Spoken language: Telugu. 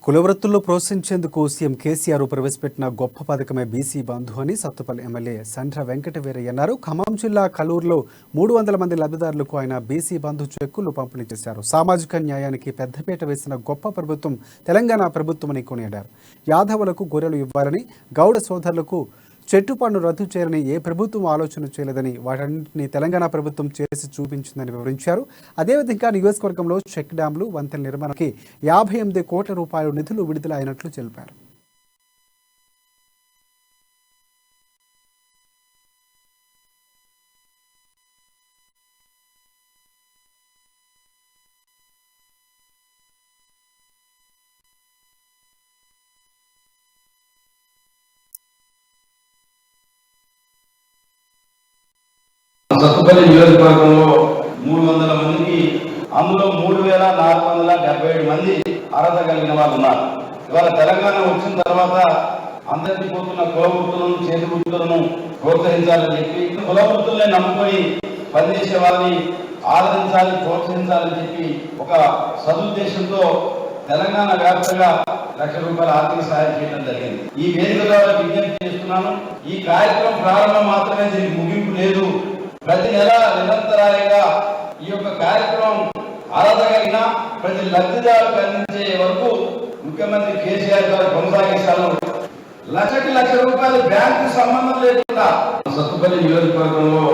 కులవృత్తుల్లో ప్రోత్సహించేందుకు సీఎం కేసీఆర్ ప్రవేశపెట్టిన గొప్ప పథకమే బీసీ బంధు అని సత్తుపల్లి ఎమ్మెల్యే సండ్ర వెంకటవీరయ్య అన్నారు. ఖమ్మం జిల్లా కలూరులో 300 మంది లబ్ధిదారులకు ఆయన బీసీ బంధు చెక్కులు పంపిణీ చేశారు. సామాజిక న్యాయానికి పెద్దపీట వేసిన గొప్ప ప్రభుత్వం తెలంగాణ ప్రభుత్వమని కొనియాడారు. యాదవులకు గొర్రెలు ఇవ్వాలని, గౌడ సోదరులకు చెట్టు పన్ను రద్దు చేయాలని ఏ ప్రభుత్వం ఆలోచన చేయలేదని, వాటన్నింటినీ తెలంగాణ ప్రభుత్వం చేసి చూపించిందని వివరించారు. అదేవిధంగా నియోజకవర్గంలో చెక్ డ్యాంలు, వంతెన నిర్మాణానికి 58 కోట్ల రూపాయల నిధులు విడుదల అయినట్లు తెలిపారు. సత్తుపల్లి నియోజకవర్గంలో 300 మందికి, అందులో 3477 మంది అర్హత కలిగిన వాళ్ళు ఉన్నారు. ఇవాళ తెలంగాణ వచ్చిన తర్వాత అందరికీ పోతున్న కుల వృత్తులను, చేతి వృత్తులను ప్రోత్సహించాలని చెప్పి, కుల వృత్తుల్ని నమ్ముకొని పనిచేసే వాళ్ళని ఆదరించాలి, ప్రోత్సహించాలని చెప్పి ఒక సదుద్దేశంతో తెలంగాణ వ్యాప్తంగా ₹1,00,000 ఆర్థిక సహాయం చేయడం జరిగింది. ఈ వేదిక ద్వారా విజ్ఞప్తి చేస్తున్నాను, ఈ కార్యక్రమం ప్రారంభం మాత్రమే, దీనికి ముగింపు లేదు. ప్రతి నెల నిరంతరాయంగా ఈ యొక్క కార్యక్రమం అర్హత కలిగిన ప్రతి లబ్ధిదారులకు అందించే వరకు ముఖ్యమంత్రి కేసీఆర్ గారు కొనసాగిస్తారు. ₹1,00,000 బ్యాంకు సంబంధం లేకుండా సత్తుపల్లి నియోజకవర్గంలో